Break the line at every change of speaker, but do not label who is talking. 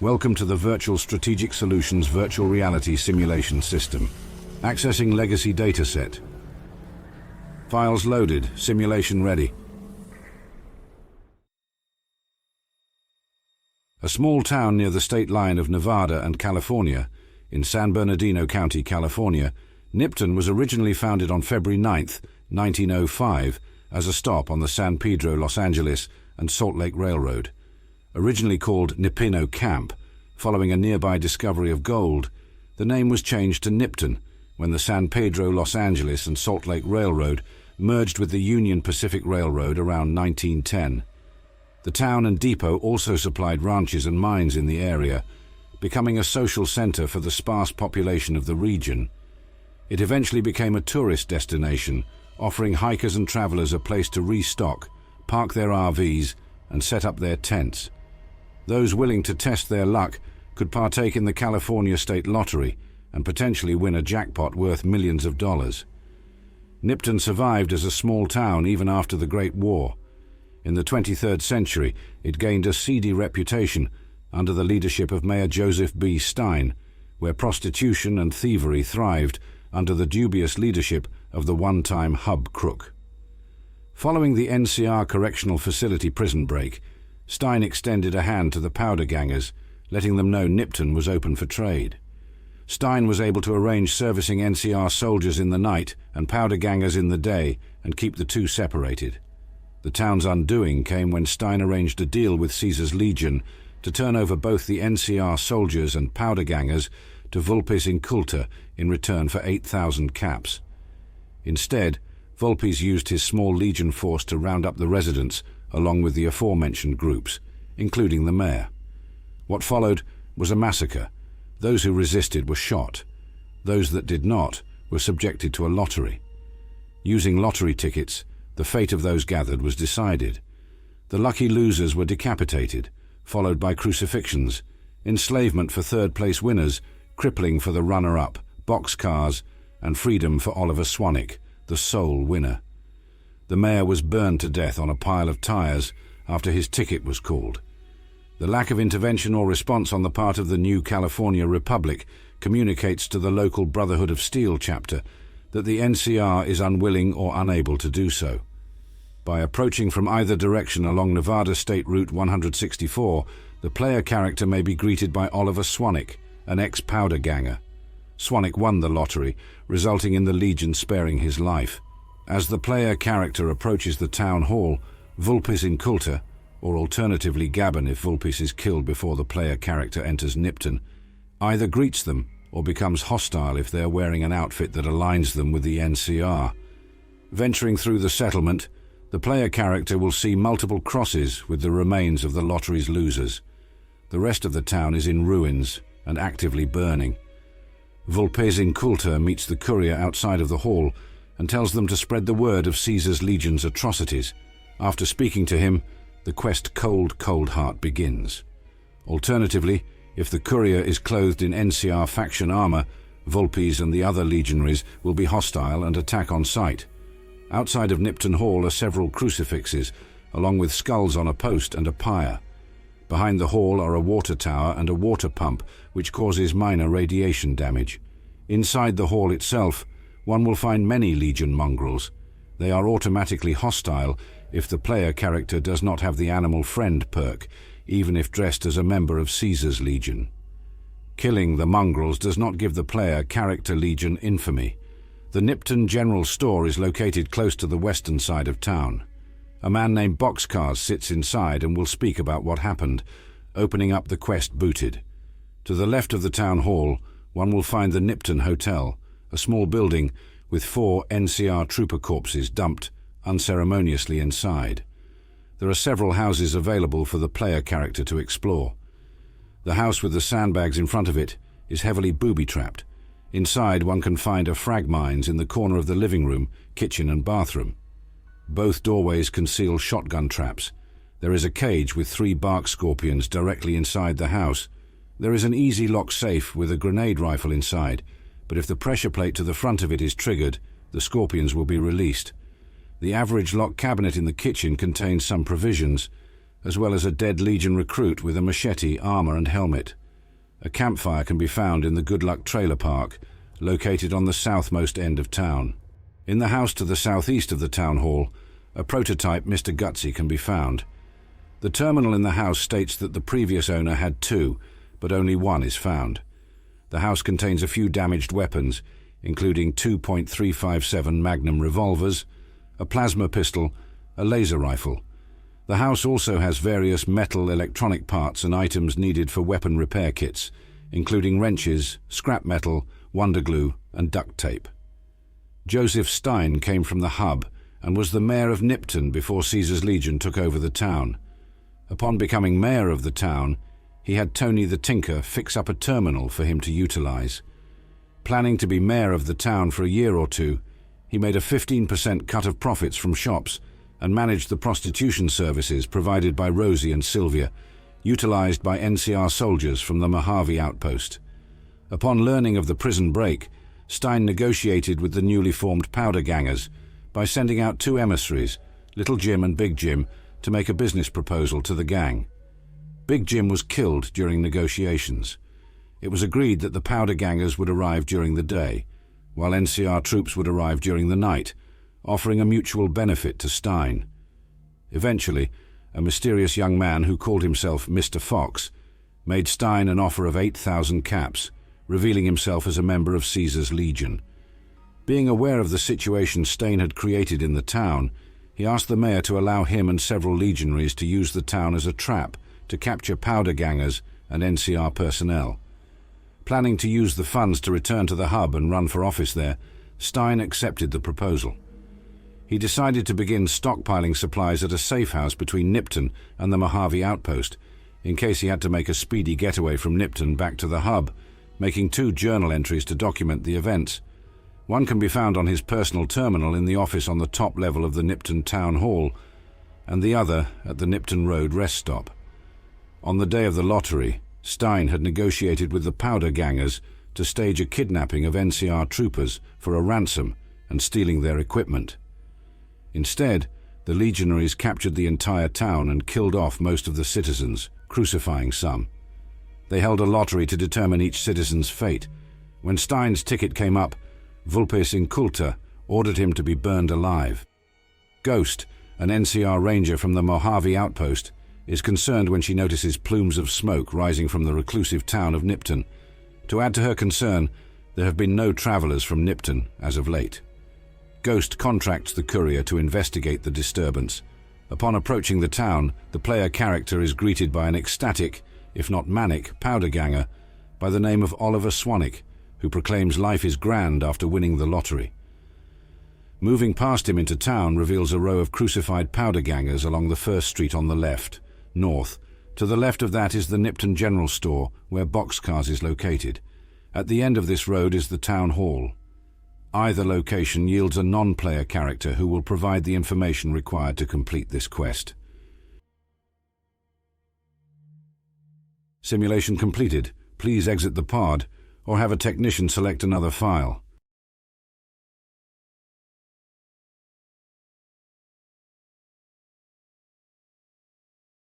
Welcome to the Virtual Strategic Solutions Virtual Reality Simulation System. Accessing Legacy Dataset. Files loaded. Simulation ready. A small town near the state line of Nevada and California, in San Bernardino County, California, Nipton was originally founded on February 9, 1905, as a stop on the San Pedro, Los Angeles and Salt Lake Railroad. Originally called Nipino Camp, following a nearby discovery of gold, the name was changed to Nipton when the San Pedro, Los Angeles and Salt Lake Railroad merged with the Union Pacific Railroad around 1910. The town and depot also supplied ranches and mines in the area, becoming a social center for the sparse population of the region. It eventually became a tourist destination, offering hikers and travelers a place to restock, park their RVs and set up their tents. Those willing to test their luck could partake in the California State Lottery and potentially win a jackpot worth millions of dollars. Nipton survived as a small town even after the Great War. In the 23rd century, it gained a seedy reputation under the leadership of Mayor Joseph B. Stein, where prostitution and thievery thrived under the dubious leadership of the one-time hub crook. Following the NCR Correctional Facility prison break, Stein extended a hand to the powder gangers, letting them know Nipton was open for trade. Stein was able to arrange servicing NCR soldiers in the night and powder gangers in the day and keep the two separated. The town's undoing came when Stein arranged a deal with Caesar's Legion to turn over both the NCR soldiers and powder gangers to Vulpes Inculta in return for 8,000 caps. Instead, Vulpes used his small legion force to round up the residents along with the aforementioned groups, including the mayor. What followed was a massacre. Those who resisted were shot. Those that did not were subjected to a lottery. Using lottery tickets, the fate of those gathered was decided. The lucky losers were decapitated, followed by crucifixions, enslavement for third-place winners, crippling for the runner-up, boxcars, and freedom for Oliver Swanwick, the sole winner. The mayor was burned to death on a pile of tires after his ticket was called. The lack of intervention or response on the part of the new California Republic communicates to the local Brotherhood of Steel chapter that the NCR is unwilling or unable to do so. By approaching from either direction along Nevada State Route 164, the player character may be greeted by Oliver Swanwick, an ex-powder ganger. Swanwick won the lottery, resulting in the Legion sparing his life. As the player character approaches the town hall, Vulpes Inculta, or alternatively Gabon if Vulpes is killed before the player character enters Nipton, either greets them or becomes hostile if they are wearing an outfit that aligns them with the NCR. Venturing through the settlement, the player character will see multiple crosses with the remains of the lottery's losers. The rest of the town is in ruins and actively burning. Vulpes Inculta meets the courier outside of the hall and tells them to spread the word of Caesar's Legion's atrocities. After speaking to him, the quest Cold Heart begins. Alternatively, if the courier is clothed in NCR faction armor, Vulpes and the other legionaries will be hostile and attack on sight. Outside of Nipton Hall are several crucifixes, along with skulls on a post and a pyre. Behind the hall are a water tower and a water pump, which causes minor radiation damage. Inside the hall itself, one will find many Legion mongrels. They are automatically hostile if the player character does not have the Animal Friend perk, even if dressed as a member of Caesar's Legion. Killing the mongrels does not give the player character Legion infamy. The Nipton General Store is located close to the western side of town. A man named Boxcars sits inside and will speak about what happened, opening up the quest booted. To the left of the town hall, one will find the Nipton Hotel, a small building with 4 NCR trooper corpses dumped unceremoniously inside. There are several houses available for the player character to explore. The house with the sandbags in front of it is heavily booby-trapped. Inside, one can find a frag mines in the corner of the living room, kitchen and bathroom. Both doorways conceal shotgun traps. There is a cage with 3 bark scorpions directly inside the house. There is an easy lock safe with a grenade rifle inside, but if the pressure plate to the front of it is triggered, the scorpions will be released. The average lock cabinet in the kitchen contains some provisions. as well as a dead Legion recruit with a machete, armor and helmet. A campfire can be found in the Good Luck Trailer Park, located on the southmost end of town. In the house to the southeast of the town hall, a prototype Mr. Gutsy can be found. The terminal in the house states that the previous owner had two, but only one is found. The house contains a few damaged weapons, including 2.357 Magnum revolvers, a plasma pistol, a laser rifle. The house also has various metal electronic parts and items needed for weapon repair kits, including wrenches, scrap metal, wonder glue, and duct tape. Joseph Stein came from the hub and was the mayor of Nipton before Caesar's Legion took over the town. Upon becoming mayor of the town, he had Tony the Tinker fix up a terminal for him to utilize. Planning to be mayor of the town for a year or two, he made a 15% cut of profits from shops and managed the prostitution services provided by Rosie and Sylvia, utilized by NCR soldiers from the Mojave outpost. Upon learning of the prison break, Stein negotiated with the newly formed powder gangers by sending out two emissaries, Little Jim and Big Jim, to make a business proposal to the gang. Big Jim was killed during negotiations. It was agreed that the powder gangers would arrive during the day, while NCR troops would arrive during the night, offering a mutual benefit to Stein. Eventually, a mysterious young man who called himself Mr. Fox made Stein an offer of 8,000 caps, revealing himself as a member of Caesar's Legion. Being aware of the situation Stein had created in the town, he asked the mayor to allow him and several legionaries to use the town as a trap to capture powder gangers and NCR personnel. Planning to use the funds to return to the hub and run for office there, Stein accepted the proposal. He decided to begin stockpiling supplies at a safe house between Nipton and the Mojave outpost, in case he had to make a speedy getaway from Nipton back to the hub, making 2 journal entries to document the events. One can be found on his personal terminal in the office on the top level of the Nipton Town Hall, and the other at the Nipton Road rest stop. On the day of the lottery, Stein had negotiated with the powder gangers to stage a kidnapping of NCR troopers for a ransom and stealing their equipment. Instead, the legionaries captured the entire town and killed off most of the citizens, crucifying some. They held a lottery to determine each citizen's fate. When Stein's ticket came up, Vulpes Inculta ordered him to be burned alive. Ghost, an NCR ranger from the Mojave outpost, is concerned when she notices plumes of smoke rising from the reclusive town of Nipton. To add to her concern, there have been no travelers from Nipton as of late. Ghost contracts the courier to investigate the disturbance. Upon approaching the town, the player character is greeted by an ecstatic, if not manic, powder ganger by the name of Oliver Swanwick, who proclaims life is grand after winning the lottery. Moving past him into town reveals a row of crucified powder gangers along the first street on the left, north. To the left of that is the Nipton General Store, where Boxcars is located. At the end of this road is the town hall. Either location yields a non-player character who will provide the information required to complete this quest. Simulation completed. Please exit the pod, or have a technician select another file.